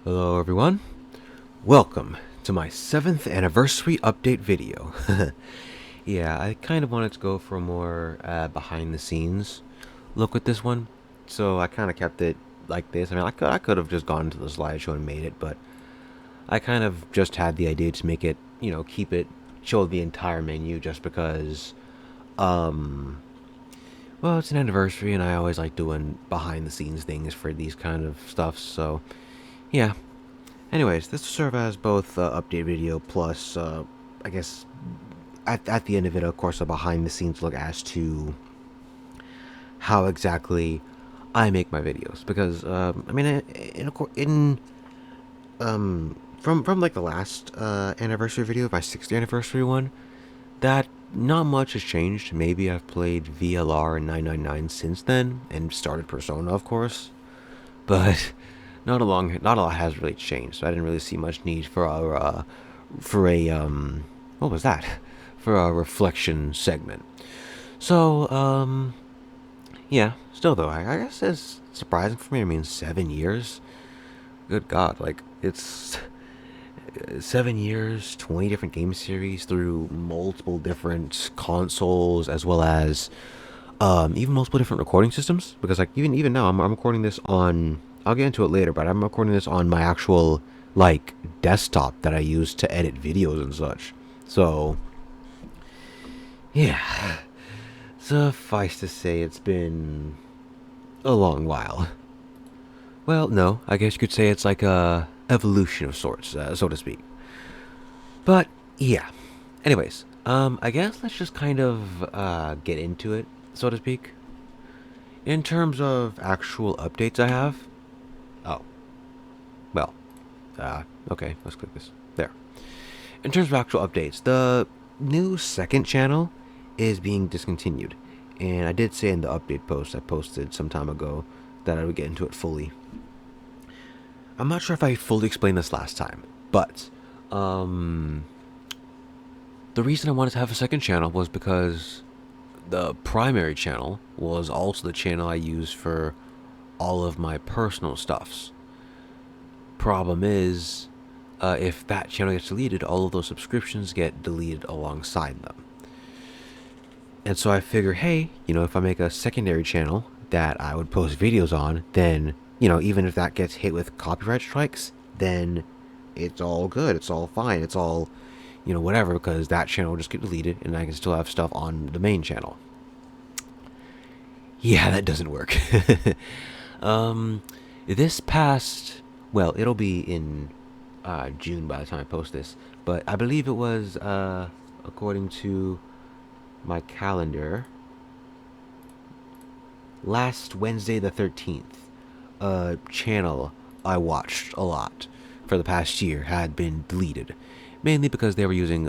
Hello everyone, welcome to my 7th anniversary update video. Yeah, I kind of wanted to go for a more behind the scenes look with this one, so I kind of kept it like this. I mean, I could have just gone to the slideshow and made it, but I kind of just had the idea to make it, keep it, show the entire menu just because, um, well, it's an anniversary and I always like doing behind the scenes things for these kind of stuff, so yeah. Anyways, this will serve as both update video plus, I guess, at the end of it, of course, a behind the scenes look as to how exactly I make my videos. Because, I mean, from like the last anniversary video, my 60th anniversary one, that not much has changed. Maybe I've played VLR and 999 since then, and started Persona, of course. But not a lot has really changed. So I didn't really see much need for a what was that? For a reflection segment. So yeah. Still though, I guess it's surprising for me. I mean, 7 years. Good God, like it's 7 years, 20 different game series through multiple different consoles, as well as even multiple different recording systems. Because like even now, I'm recording this on. I'll get into it later, but I'm recording this on my actual like desktop that I use to edit videos and such. So yeah, suffice to say, it's been a long while. Well, no, I guess you could say it's like a evolution of sorts, so to speak. But yeah. Anyways, I guess let's just kind of get into it, so to speak. In terms of actual updates I have, oh, well, okay, let's click this. There. In terms of actual updates, the new second channel is being discontinued. And I did say in the update post I posted some time ago that I would get into it fully. I'm not sure if I fully explained this last time, but the reason I wanted to have a second channel was because the primary channel was also the channel I used for all of my personal stuffs. Problem is, if that channel gets deleted, all of those subscriptions get deleted alongside them. And so I figure, hey, if I make a secondary channel that I would post videos on, then, even if that gets hit with copyright strikes, then it's all good. It's all fine. It's all, whatever, because that channel will just get deleted and I can still have stuff on the main channel. Yeah, that doesn't work. This past, well, it'll be in June by the time I post this, but I believe it was, according to my calendar, last Wednesday the 13th, a channel I watched a lot for the past year had been deleted. Mainly because they were using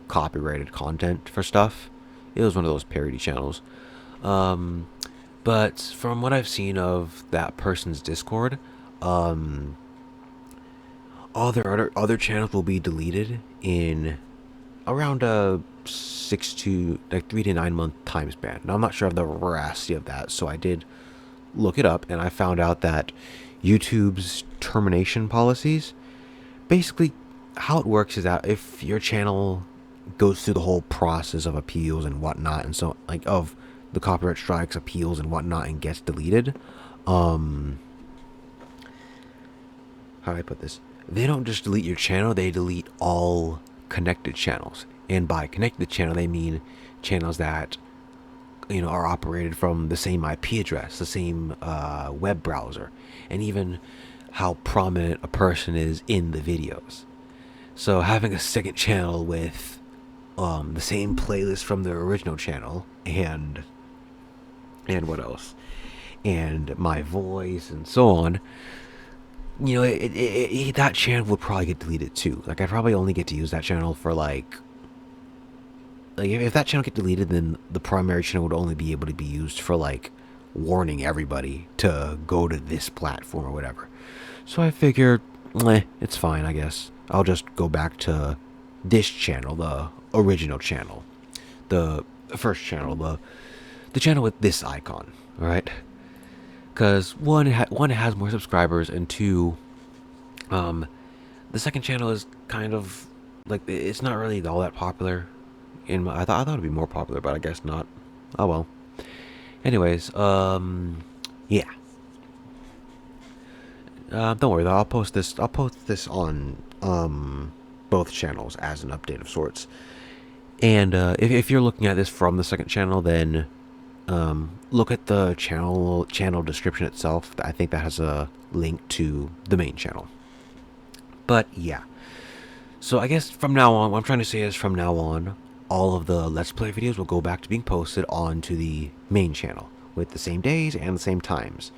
copyrighted content for stuff. It was one of those parody channels. But from what I've seen of that person's Discord, all their other channels will be deleted in around a 3 to 9 month time span. Now I'm not sure of the veracity of that, so I did look it up and I found out that YouTube's termination policies, basically how it works is that if your channel goes through the whole process of appeals and whatnot, and so like of the copyright strikes, appeals and whatnot, and gets deleted, how do I put this? They don't just delete your channel; they delete all connected channels. And by connected channel, they mean channels that are operated from the same IP address, the same web browser, and even how prominent a person is in the videos. So having a second channel with the same playlist from the original channel and what else, and my voice and so on, that channel would probably get deleted too. Like I probably only get to use that channel for like if that channel get deleted, then the primary channel would only be able to be used for like warning everybody to go to this platform or whatever. So I figured, it's fine, I guess. I'll just go back to this channel, the original channel, the first channel, the channel with this icon, all right? Because one, it has more subscribers, and two, Um, the second channel is kind of like it's not really all that popular. I thought it'd be more popular, but I guess not. Oh well. Anyways, yeah. Don't worry though. I'll post this. I'll post this on both channels as an update of sorts. And if you're looking at this from the second channel, then look at the channel description itself. I think that has a link to the main channel. But yeah. So I guess from now on, what I'm trying to say is from now on, all of the Let's Play videos will go back to being posted onto the main channel with the same days and the same times.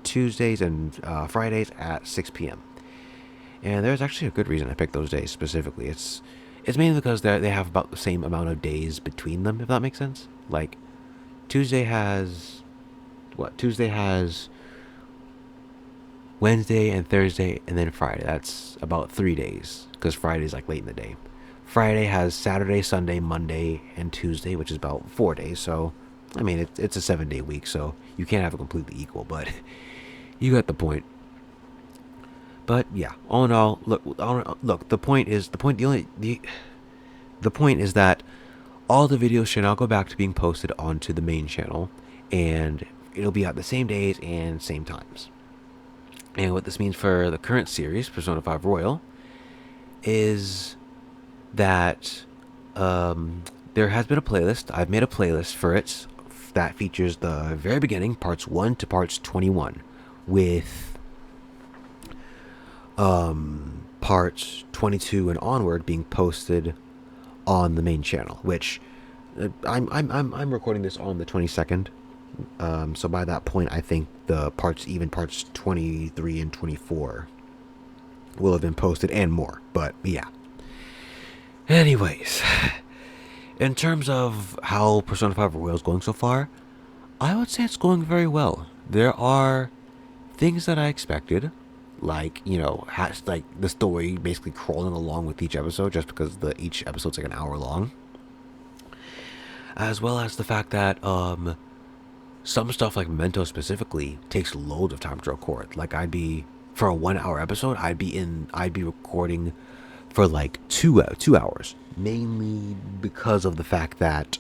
Tuesdays and Fridays at 6 p.m. And there's actually a good reason I picked those days specifically. It's mainly because they have about the same amount of days between them, if that makes sense. Like, Tuesday has... What? Tuesday has Wednesday and Thursday and then Friday. That's about 3 days, because Friday's like late in the day. Friday has Saturday, Sunday, Monday, and Tuesday, which is about 4 days. So, I mean, it's a 7-day week, so you can't have it completely equal, but you got the point. But yeah, all in all, look. The point is the point is that all the videos should now go back to being posted onto the main channel, and it'll be at the same days and same times. And what this means for the current series, Persona 5 Royal, is that there has been a playlist. I've made a playlist for it that features the very beginning, parts 1 to parts 21, with parts 22 and onward being posted on the main channel, which I'm recording this on the 22nd. So by that point, I think the parts 23 and 24 will have been posted and more. But yeah. Anyways, in terms of how Persona 5 Royal is going so far, I would say it's going very well. There are things that I expected, like, you know, like the story basically crawling along with each episode, just because each episode's like an hour long, as well as the fact that some stuff like Memento specifically takes loads of time to record. Like, for a 1 hour episode, I'd be recording for like 2 hours, mainly because of the fact that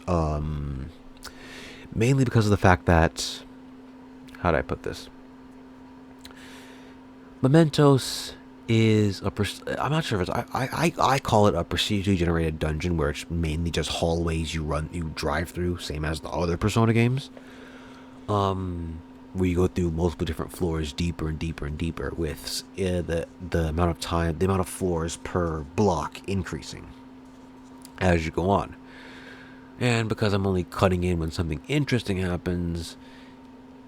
how do I put this? Mementos is I'm not sure if it's I call it a procedurally generated dungeon, where it's mainly just hallways you drive through, same as the other Persona games. Where you go through multiple different floors, deeper and deeper and deeper, with the amount of floors per block increasing as you go on. And because I'm only cutting in when something interesting happens,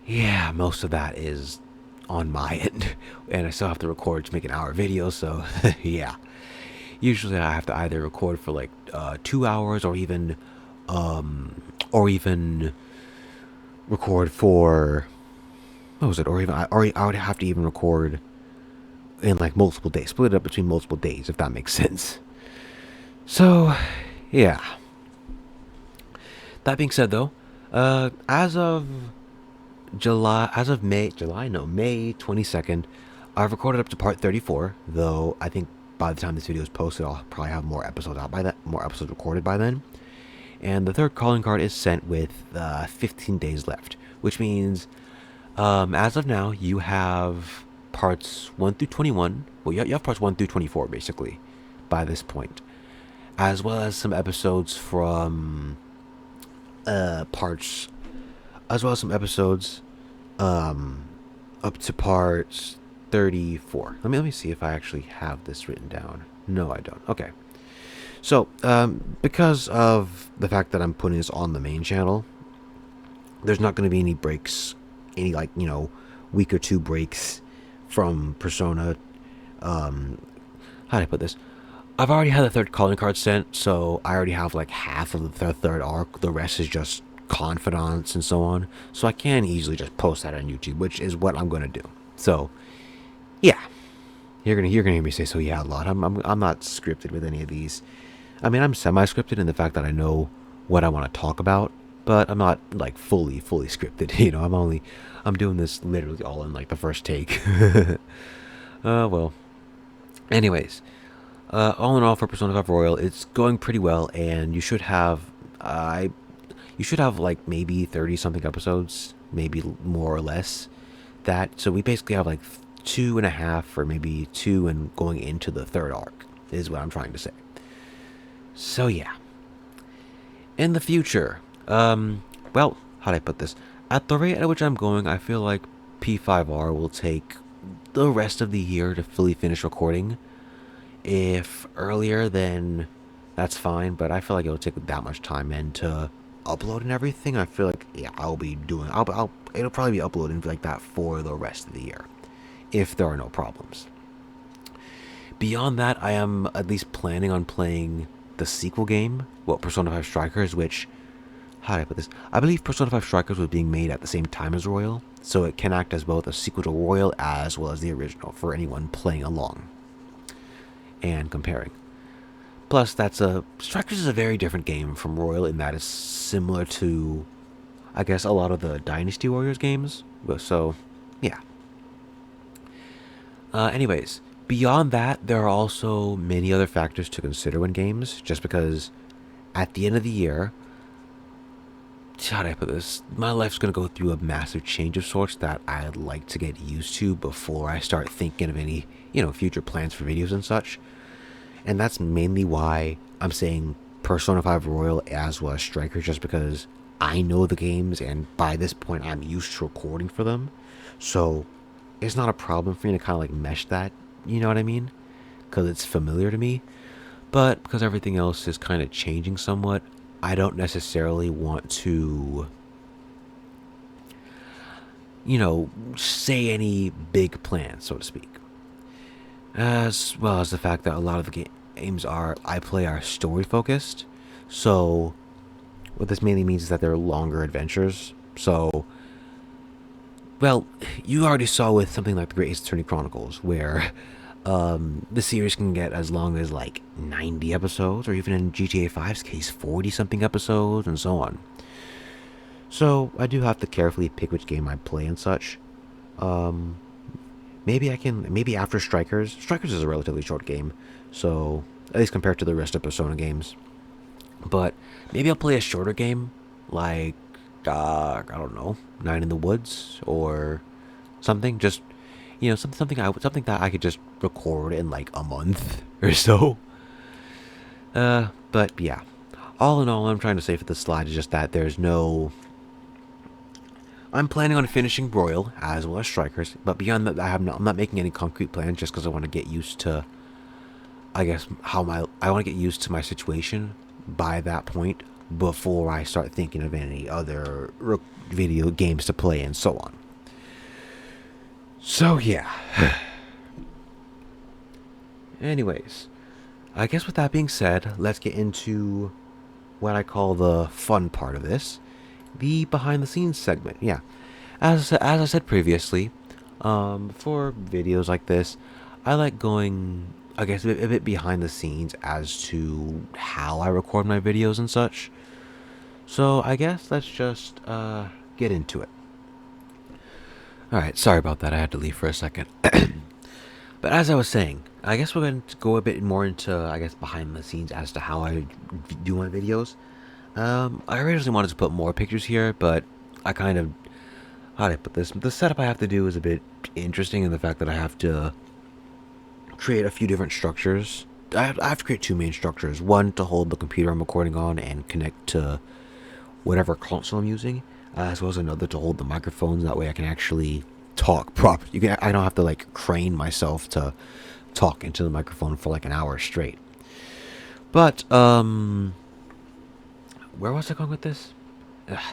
yeah, most of that is on my end, and I still have to record to make an hour video. So yeah, usually I have to either record for like 2 hours, or even record for, what was it? Or I would have to even record in like multiple days, split it up between multiple days, if that makes sense. So, yeah. That being said, though, as of May 22nd, I've recorded up to part 34. Though I think by the time this video is posted, I'll probably have more episodes recorded by then. And the third calling card is sent with 15 days left, which means, as of now, you have parts 1 through 21. Well, you have parts 1 through 24, basically, by this point. As well as some episodes from parts... As well as some episodes up to parts 34. Let me see if I actually have this written down. No, I don't. Okay. So, because of the fact that I'm putting this on the main channel, there's not going to be any breaks, any, like, you know, week or two breaks from Persona. How do I put this? I've already had the third calling card sent, so I already have like half of the third arc. The rest is just confidants and so on. So I can easily just post that on YouTube, which is what I'm going to do. So, yeah. You're gonna hear me say so yeah a lot. I'm not scripted with any of these. I mean, I'm semi-scripted in the fact that I know what I want to talk about, but I'm not like fully scripted. You know, I'm doing this literally all in like the first take. Well, Anyways, all in all, for Persona 5 Royal, it's going pretty well, and you should have like maybe 30 something episodes, maybe more or less. So we basically have like two and a half, or maybe two, and going into the third arc is what I'm trying to say. So yeah, in the future, well, how do I put this? At the rate at which I'm going, I feel like P5R will take the rest of the year to fully finish recording. If earlier, then that's fine, but I feel like it'll take that much time, and to upload and everything, I feel like, yeah, it'll probably be uploading like that for the rest of the year, if there are no problems. Beyond that, I am at least planning on playing the sequel game, well, Persona 5 Strikers, which, how do I put this? I believe Persona 5 Strikers was being made at the same time as Royal, so it can act as both a sequel to Royal as well as the original for anyone playing along and comparing. Plus, Strikers is a very different game from Royal in that it's similar to, I guess, a lot of the Dynasty Warriors games. So, yeah. Anyways, beyond that, there are also many other factors to consider when games, just because at the end of the year, how do I put this? My life's going to go through a massive change of sorts that I'd like to get used to before I start thinking of any, future plans for videos and such. And that's mainly why I'm saying Persona 5 Royal as well as Striker, just because I know the games, and by this point I'm used to recording for them. So it's not a problem for me to kind of like mesh that, you know what I mean? Because it's familiar to me. But because everything else is kind of changing somewhat, I don't necessarily want to, say any big plans, so to speak. As well as the fact that a lot of the games I play are story focused. So what this mainly means is that they're longer adventures. So, well, you already saw with something like the Great Ace Attorney Chronicles, where the series can get as long as like 90 episodes, or even in GTA 5's case, 40 something episodes, and so on. So I do have to carefully pick which game I play and such. Um, maybe after Strikers. Strikers is a relatively short game, so at least compared to the rest of Persona games. But maybe I'll play a shorter game, like I don't know, Nine in the Woods or something. Just something that I could just record in like a month or so. But yeah, all in all, I'm trying to say for this slide is just that there's no. I'm planning on finishing Royal as well as Strikers, but beyond that, I'm not making any concrete plans just because I want to get used to, I guess, I want to get used to my situation by that point before I start thinking of any other video games to play and so on. So yeah. Anyways, I guess with that being said, let's get into what I call the fun part of this, the behind the scenes segment. Yeah, as I said previously, for videos like this, I like going, I guess, a bit behind the scenes as to how I record my videos and such. So I guess let's just get into it. All right, sorry about that. I had to leave for a second. But as I was saying, I guess we're going to go a bit more into, I guess, behind the scenes as to how I do my videos. I originally wanted to put more pictures here, but I kind of, how do I put this? The setup I have to do is a bit interesting in the fact that I have to create a few different structures. I have to create two main structures. One to hold the computer I'm recording on and connect to whatever console I'm using, as well as another to hold the microphones. That way I can actually talk properly. I don't have to like crane myself to talk into the microphone for like an hour straight. But where was I going with this?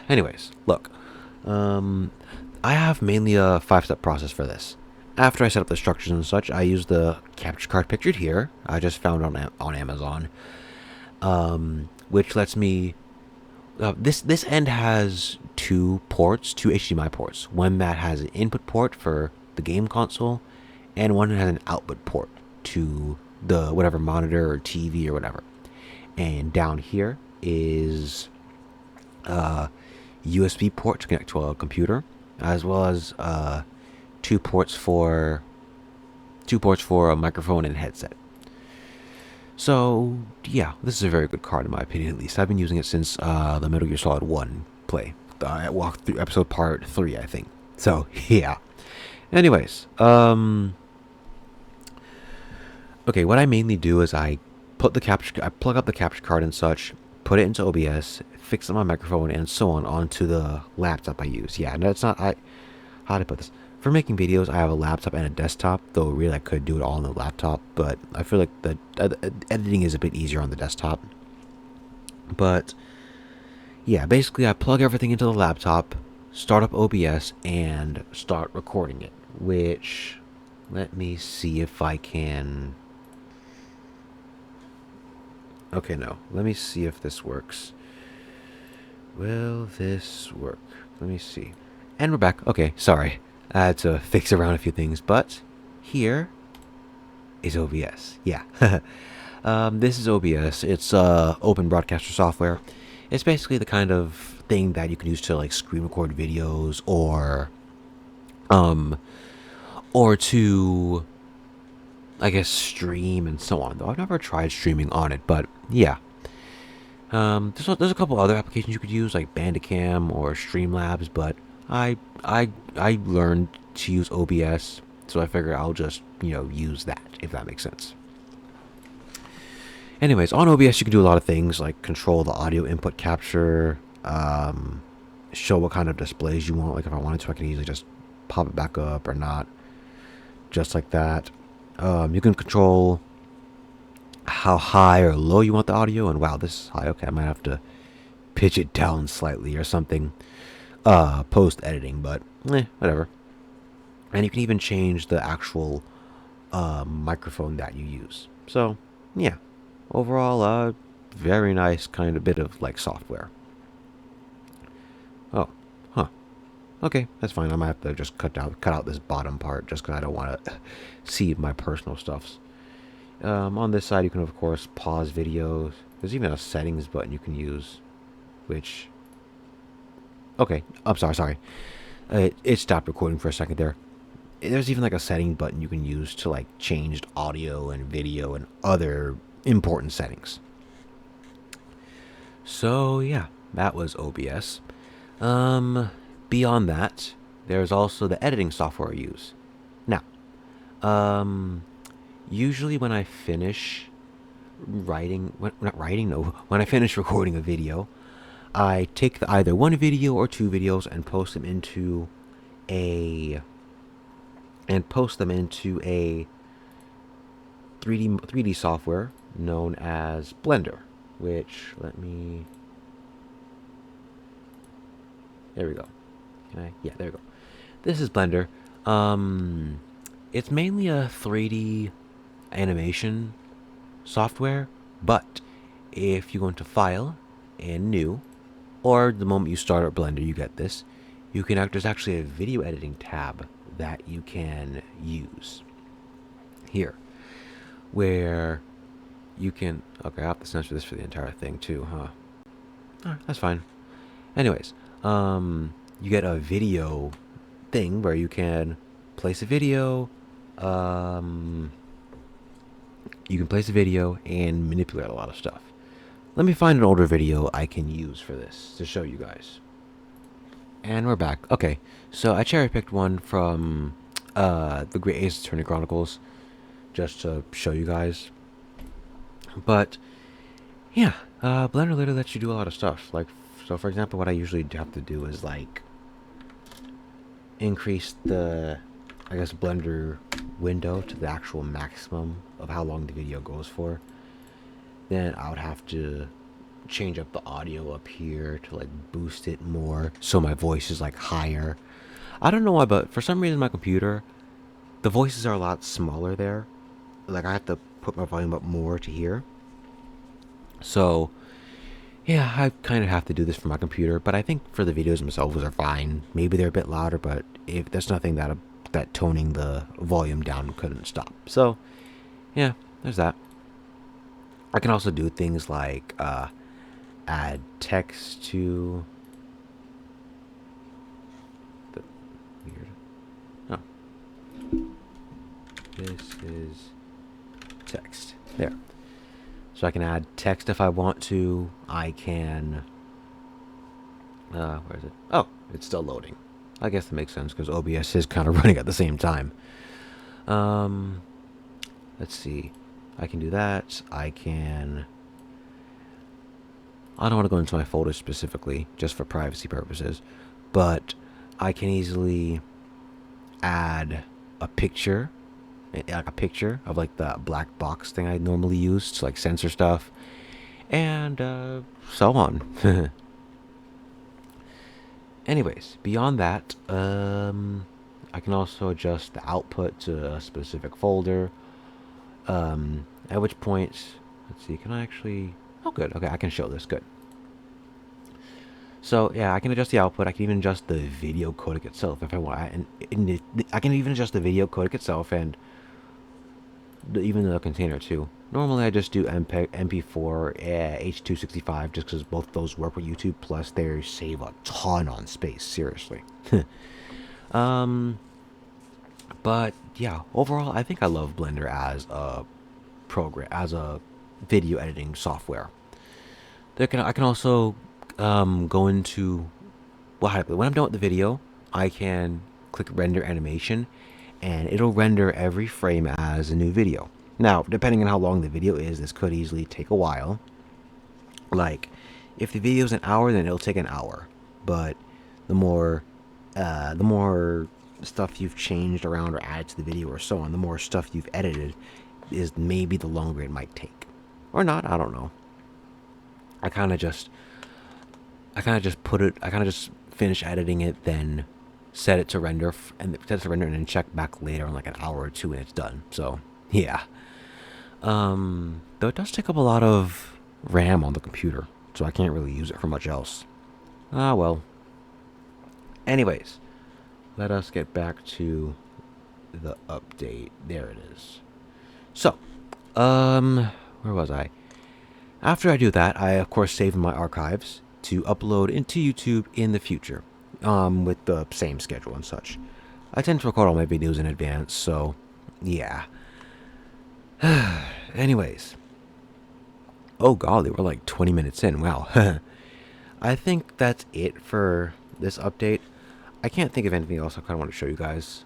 Anyways, look, I have mainly a 5-step process for this. After I set up the structures and such, I use the capture card pictured here. I just found on Amazon, which lets me. This end has two HDMI ports. One that has an input port for the game console, and one that has an output port to the whatever monitor or TV or whatever. And down here is a USB port to connect to a computer, as well as two ports for 2 ports for a microphone and headset. So, yeah, this is a very good card in my opinion, at least. I've been using it since the Metal Gear Solid 1 play. I walked through episode part 3, I think. So, yeah. Anyways, okay, what I mainly do is I plug up the capture card and such, put it into OBS, fix up my microphone, and so on onto the laptop I use. Yeah, no, it's not, how to put this? For making videos, I have a laptop and a desktop, though really I could do it all on the laptop, but I feel like the editing is a bit easier on the desktop. But, yeah, basically I plug everything into the laptop, start up OBS, and start recording it, which, let me see if I can... Okay, no. Let me see if this works. Will this work? Let me see. And we're back. Okay, sorry. I had to fix around a few things, but here is OBS. Yeah. This is OBS. It's open broadcaster software. It's basically the kind of thing that you can use to like screen record videos or to I guess stream and so on. Though I've never tried streaming on it, but yeah. There's a couple other applications you could use like Bandicam or Streamlabs, but I learned to use OBS, so I figure I'll just use that if that makes sense. Anyways, on OBS you can do a lot of things like control the audio input capture, show what kind of displays you want. Like if I wanted to, I can easily just pop it back up or not, just like that. You can control how high or low you want the audio, and wow, this is high. Okay, I might have to pitch it down slightly or something post editing, but whatever. And you can even change the actual microphone that you use. So yeah, overall very nice kind of bit of like software. Oh, huh. Okay, that's fine. I might have to just cut out this bottom part just because I don't want to see my personal stuffs. On this side, you can of course pause videos. There's even a settings button you can use, which... Okay, I'm sorry. It stopped recording for a second there. There's even like a setting button you can use to like change audio and video and other important settings. So yeah, that was OBS. Beyond that, there's also the editing software I use. Now, usually when I finish when I finish recording a video, I take either one video or two videos and post them into a 3D software known as Blender, which there we go. Yeah, there we go. This is Blender. It's mainly a 3D animation software, but if you go into File and New, or the moment you start up Blender, you get this. There's actually a video editing tab that you can use here, where you can. Okay, I have to censor this for the entire thing too, huh? Alright, that's fine. Anyways, you get a video thing where you can place a video. You can place a video and manipulate a lot of stuff. Let me find an older video I can use for this to show you guys. And we're back. Okay, so I cherry-picked one from the Great Ace Attorney Chronicles just to show you guys. But, yeah, Blender literally lets you do a lot of stuff. Like, so for example, what I usually have to do is, like, increase the, I guess, Blender window to the actual maximum of how long the video goes for. Then I would have to change up the audio up here to like boost it more so my voice is like higher. I don't know why, but for some reason my computer, the voices are a lot smaller there. Like I have to put my volume up more to hear. So yeah, I kind of have to do this for my computer, but I think for the videos themselves are fine. Maybe they're a bit louder, but if there's nothing that toning the volume down couldn't stop. So yeah, there's that. I can also do things like add text to the weird. Oh. This is text. There. So I can add text if I want to. I can... where is it? Oh, it's still loading. I guess that makes sense because OBS is kind of running at the same time. Let's see. I can do that. I don't want to go into my folder specifically, just for privacy purposes, but I can easily add a picture, like a picture of like the black box thing I normally use to like censor stuff, and so on. Anyways, beyond that, I can also adjust the output to a specific folder. At which point, let's see, can I actually... Oh, good. Okay, I can show this. Good. So, yeah, I can adjust the output. I can even adjust the video codec itself if I want. And I can even adjust the video codec itself and even the container, too. Normally, I just do MP4, H.265, just because both those work with YouTube. Plus, they save a ton on space. Seriously. But yeah, overall, I think I love Blender as a program, as a video editing software. I can also go into when I'm done with the video, I can click render animation, and it'll render every frame as a new video. Now, depending on how long the video is, this could easily take a while. Like, if the video is an hour, then it'll take an hour. But the more stuff you've changed around or added to the video or so on, the more stuff you've edited is maybe the longer it might take. Or not, I don't know. I kind of just finish editing it, then set it to render, and then check back later in like an hour or two and it's done. So, yeah. Though it does take up a lot of RAM on the computer, so I can't really use it for much else. Ah, well. Anyways, let us get back to the update. There it is. So, where was I? After I do that, I of course save in my archives to upload into YouTube in the future, with the same schedule and such. I tend to record all my videos in advance, so yeah. Anyways. Oh golly, we're like 20 minutes in. Wow. I think that's it for this update. I can't think of anything else I kind of want to show you guys.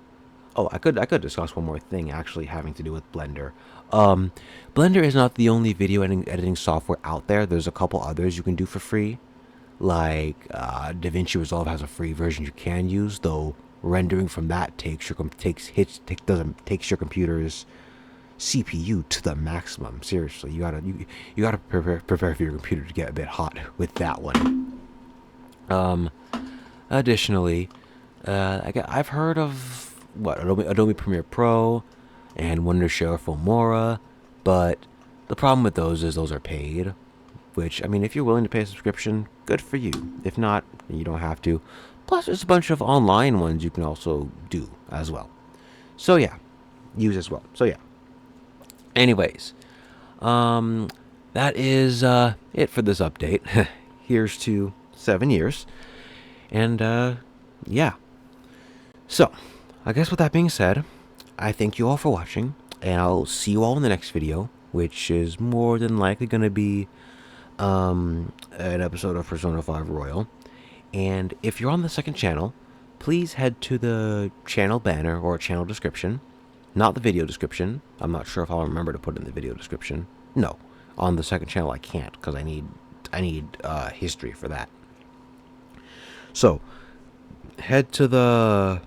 Oh, I could discuss one more thing actually having to do with Blender. Blender is not the only video editing software out there. There's a couple others you can do for free. Like DaVinci Resolve has a free version you can use, though rendering from that takes your computer's CPU to the maximum. Seriously, you gotta prepare for your computer to get a bit hot with that one. Additionally, I've heard of Adobe Premiere Pro and Wondershare Filmora, but the problem with those is those are paid. Which, I mean, if you're willing to pay a subscription, good for you. If not, you don't have to. Plus, there's a bunch of online ones you can also do as well. So yeah, use as well. So yeah. Anyways, that is it for this update. Here's to 7 years. And yeah. So, I guess with that being said, I thank you all for watching, and I'll see you all in the next video, which is more than likely going to be an episode of Persona 5 Royal. And if you're on the second channel, please head to the channel banner or channel description, not the video description. I'm not sure if I'll remember to put it in the video description. No, on the second channel I can't, because I need history for that. So head to the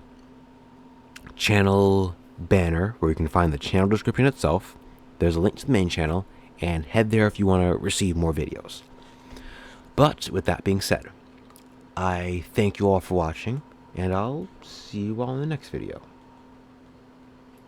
channel banner where you can find the channel description itself. There's a link to the main channel, and head there if you want to receive more videos. But with that being said, I thank you all for watching, and I'll see you all in the next video.